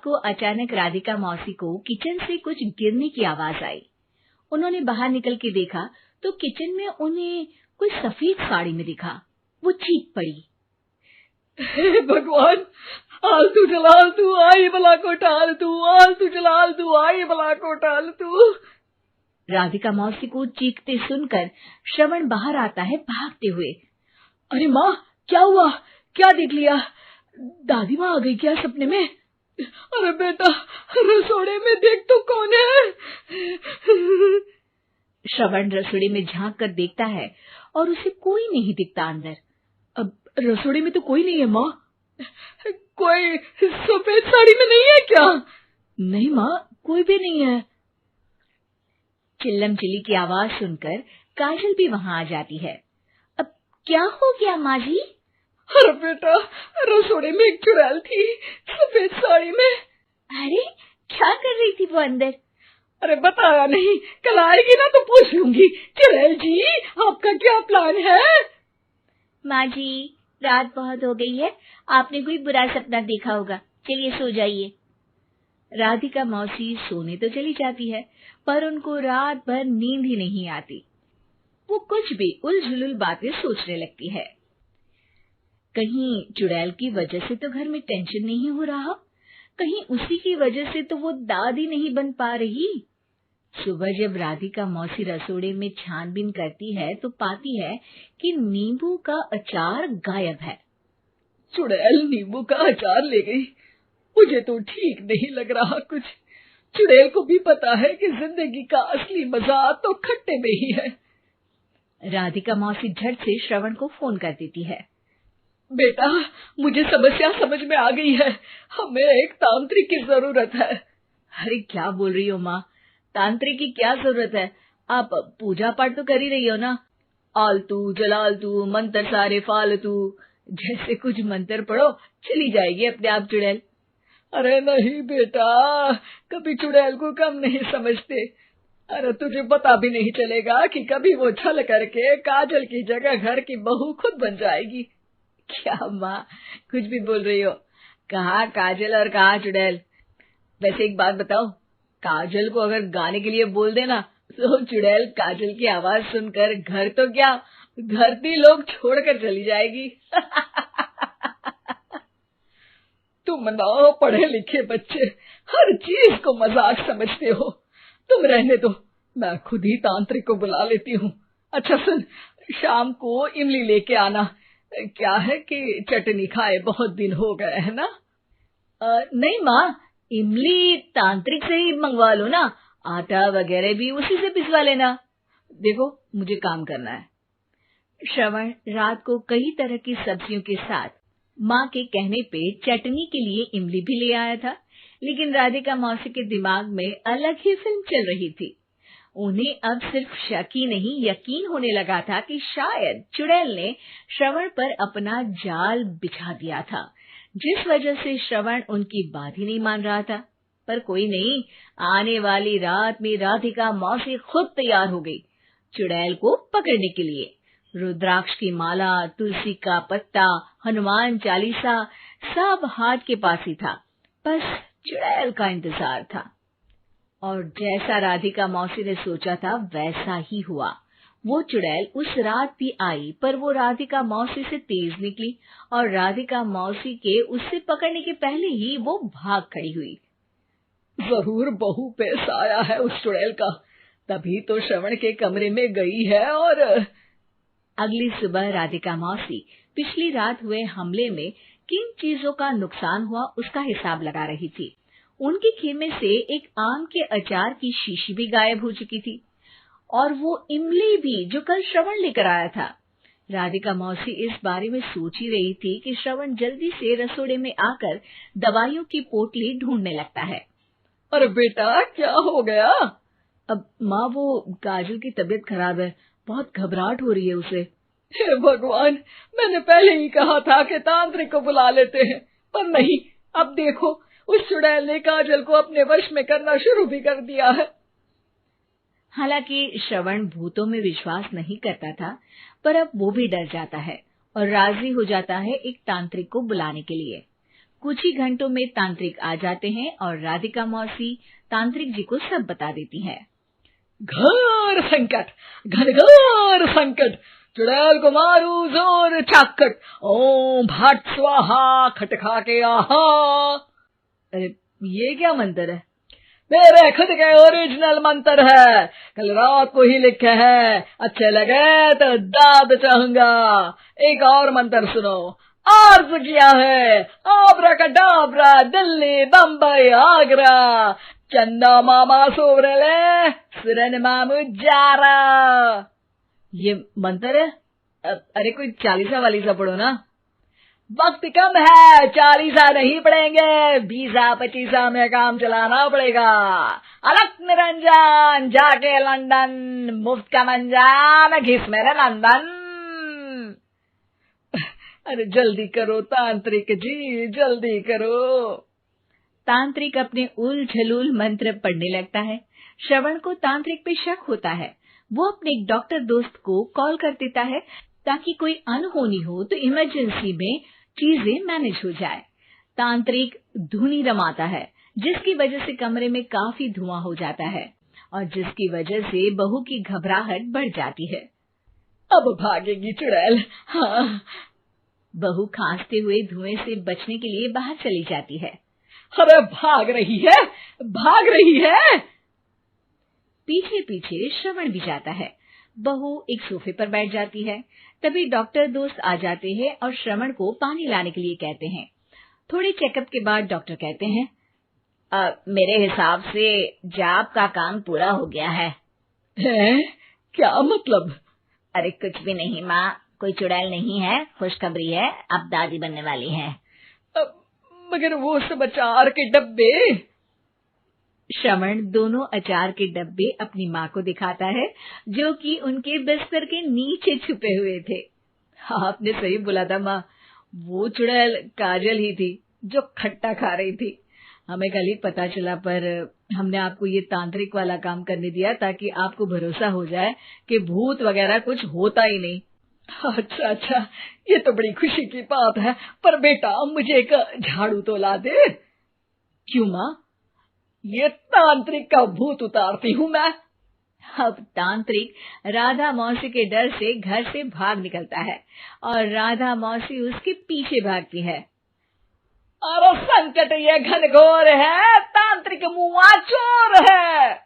को अचानक राधिका मौसी को किचन से कुछ गिरने की आवाज आई। उन्होंने बाहर निकल के देखा तो किचन में उन्हें कोई सफेद साड़ी में दिखा। वो चीख पड़ी, हे भगवान, आलतू जलाल तू आई भला को टाल तू, आलतू जलाल तू आई भला को टाल तू। राधिका मौसी को चीखते सुनकर श्रवण बाहर आता है भागते हुए। अरे माँ, क्या हुआ? क्या देख लिया? दादी माँ आ गई क्या सपने में? अरे बेटा, रसोड़े में देख तो कौन है? श्रवण रसोड़े में झांक कर देखता है और उसे कोई नहीं दिखता अंदर। अब रसोड़े में तो कोई नहीं है माँ। कोई सफेद साड़ी में नहीं है क्या? नहीं माँ, कोई भी नहीं है। चिल्लम चिल्ली की आवाज सुनकर काजल भी वहां आ जाती है। अब क्या हो गया माँ जी? अरे बेटा, रसोड़े में एक चुड़ैल थी सफेद साड़ी में। अरे क्या कर रही थी वो अंदर? अरे बताया नहीं, कल आएगी ना तो पूछ लूंगी। चुड़ैल जी, आपका क्या प्लान है? माँ जी, रात बहुत हो गई है, आपने कोई बुरा सपना देखा होगा, चलिए सो जाइए। राधिका मौसी सोने तो चली जाती है पर उनको रात भर नींद ही नहीं आती। वो कुछ भी उलझुल बातें सोचने लगती है। कहीं चुड़ैल की वजह से तो घर में टेंशन नहीं हो रहा, कहीं उसी की वजह से तो वो दादी नहीं बन पा रही। सुबह जब राधिका मौसी रसोड़े में छानबीन करती है तो पाती है कि नींबू का अचार गायब है। चुड़ैल नींबू का अचार ले गई, मुझे तो ठीक नहीं लग रहा कुछ। चुड़ैल को भी पता है कि जिंदगी का असली मजा तो खट्टे में ही है। राधिका मौसी झट से श्रवण को फोन कर देती है। बेटा, मुझे समस्या समझ में आ गई है, हमें एक तांत्रिक की जरूरत है। अरे क्या बोल रही हो माँ, तांत्रिक की क्या जरूरत है? आप पूजा पाठ तो कर ही रही हो ना। आलतू जलालतू मंत्र सारे फालतू जैसे कुछ मंत्र पढ़ो, चली जाएगी अपने आप चुड़ैल। अरे नहीं बेटा, कभी चुड़ैल को कम नहीं समझते। अरे तुझे पता भी नहीं चलेगा कि कभी वो छल करके काजल की जगह घर की बहू खुद बन जाएगी। क्या माँ, कुछ भी बोल रही हो? कहाँ काजल और कहाँ चुड़ैल। वैसे एक बात बताओ, काजल को अगर गाने के लिए बोल देना तो चुड़ैल काजल की आवाज सुनकर घर तो क्या, धरती लोग छोड़कर चली जाएगी। तुम ना पढ़े लिखे बच्चे हर चीज को मजाक समझते हो। तुम रहने दो, मैं खुद ही तांत्रिक को बुला लेती हूँ। अच्छा सुन, शाम को इमली लेके आना। क्या है कि चटनी खाए बहुत दिन हो गए है ना? नहीं माँ, इमली तांत्रिक से ही मंगवा लो ना, आटा वगैरह भी उसी से पिसवा लेना। देखो मुझे काम करना है। श्रवण रात को कई तरह की सब्जियों के साथ माँ के कहने पे चटनी के लिए इमली भी ले आया था, लेकिन राधिका मौसी के दिमाग में अलग ही फिल्म चल रही थी। उन्हें अब सिर्फ शक ही नहीं यकीन होने लगा था कि शायद चुड़ैल ने श्रवण पर अपना जाल बिछा दिया था, जिस वजह से श्रवण उनकी बात ही नहीं मान रहा था। पर कोई नहीं, आने वाली रात में राधिका मौसी खुद तैयार हो गई चुड़ैल को पकड़ने के लिए। रुद्राक्ष की माला, तुलसी का पत्ता, हनुमान चालीसा सब हाथ के पास ही था, बस चुड़ैल का इंतजार था। और जैसा राधिका मौसी ने सोचा था वैसा ही हुआ। वो चुड़ैल उस रात भी आई, पर वो राधिका मौसी से तेज निकली और राधिका मौसी के उससे पकड़ने के पहले ही वो भाग खड़ी हुई। जरूर बहू पे साया है उस चुड़ैल का, तभी तो श्रवण के कमरे में गई है। और अगली सुबह राधिका मौसी पिछली रात हुए हमले में किन चीजों का नुकसान हुआ उसका हिसाब लगा रही थी। उनके खेमे से एक आम के अचार की शीशी भी गायब हो चुकी थी और वो इमली भी जो कल श्रवण लेकर आया था। राधिका मौसी इस बारे में सोच ही रही थी कि श्रवण जल्दी से रसोड़े में आकर दवाइयों की पोटली ढूंढने लगता है। अरे बेटा, क्या हो गया? अब माँ, वो काजल की तबीयत खराब है, बहुत घबराहट हो रही है उसे। हे भगवान, मैंने पहले ही कहा था कि तांत्रिक को बुला लेते हैं, पर नहीं। अब देखो, उस चुड़ैल ने काजल को अपने वश में करना शुरू भी कर दिया है। हालांकि श्रवण भूतों में विश्वास नहीं करता था, पर अब वो भी डर जाता है और राजी हो जाता है एक तांत्रिक को बुलाने के लिए। कुछ ही घंटों में तांत्रिक आ जाते हैं और राधिका मौसी तांत्रिक जी को सब बता देती है। घोर संकट, घनघोर संकट, चुड़ैल को मारू जोर चाकट, ओम भट स्वाहा खटखा के आहा। अरे ये क्या मंत्र है? मेरे खुद के ओरिजिनल मंत्र है, कल रात को ही लिखे हैं, अच्छे लगे तो दाद चाहूंगा। एक और मंत्र सुनो, अर्ज किया है आब्राकडाब्रा, दिल्ली बम्बई आगरा, चंदा मामा सोवरले सुरन मामू जारा। ये मंत्र है? अरे कोई 40 वालीसा पढ़ो ना। वक्त कम है, 40 नहीं पड़ेंगे, 20-25 में काम चलाना पड़ेगा। अलग निरंजन जाके लंदन, मुफ्त का मंजान घिस मेरे नंदन। अरे जल्दी करो तांत्रिक जी, जल्दी करो। तांत्रिक अपने उल झलूल मंत्र पढ़ने लगता है। श्रवण को तांत्रिक पे शक होता है। वो अपने एक डॉक्टर दोस्त को कॉल कर देता है ताकि कोई अनहोनी हो तो इमरजेंसी में चीजें मैनेज हो जाए। तांत्रिक धुनी रमाता है, जिसकी वजह से कमरे में काफी धुआं हो जाता है और जिसकी वजह से बहू की घबराहट बढ़ जाती है। अब भागेगी चुड़ैल। हाँ। बहू खांसते हुए धुएं से बचने के लिए बाहर चली जाती है। अरे भाग रही है, भाग रही है। पीछे पीछे श्रवण भी जाता है। बहू एक सोफे पर बैठ जाती है। तभी डॉक्टर दोस्त आ जाते हैं और श्रवण को पानी लाने के लिए कहते हैं। थोड़े चेकअप के बाद डॉक्टर कहते हैं, मेरे हिसाब से जाप का काम पूरा हो गया है। क्या मतलब? अरे कुछ भी नहीं माँ, कोई चुड़ैल नहीं है, खुशखबरी है, अब दादी बनने वाली है। मगर वो सब अचार के डब्बे। श्रवण दोनों अचार के डब्बे अपनी माँ को दिखाता है, जो कि उनके बिस्तर के नीचे छुपे हुए थे। आपने सही बोला था माँ, वो चुड़ैल काजल ही थी जो खट्टा खा रही थी। हमें कल ही पता चला, पर हमने आपको ये तांत्रिक वाला काम करने दिया ताकि आपको भरोसा हो जाए कि भूत वगैरह कुछ होता ही नहीं। अच्छा अच्छा, ये तो बड़ी खुशी की बात है, पर बेटा मुझे एक झाड़ू तो ला दे। क्यों माँ? ये तांत्रिक का भूत उतारती हूँ मैं। अब तांत्रिक राधा मौसी के डर से घर से भाग निकलता है और राधा मौसी उसके पीछे भागती है। अरे संकट ये घनघोर है, तांत्रिक मुआ चोर है।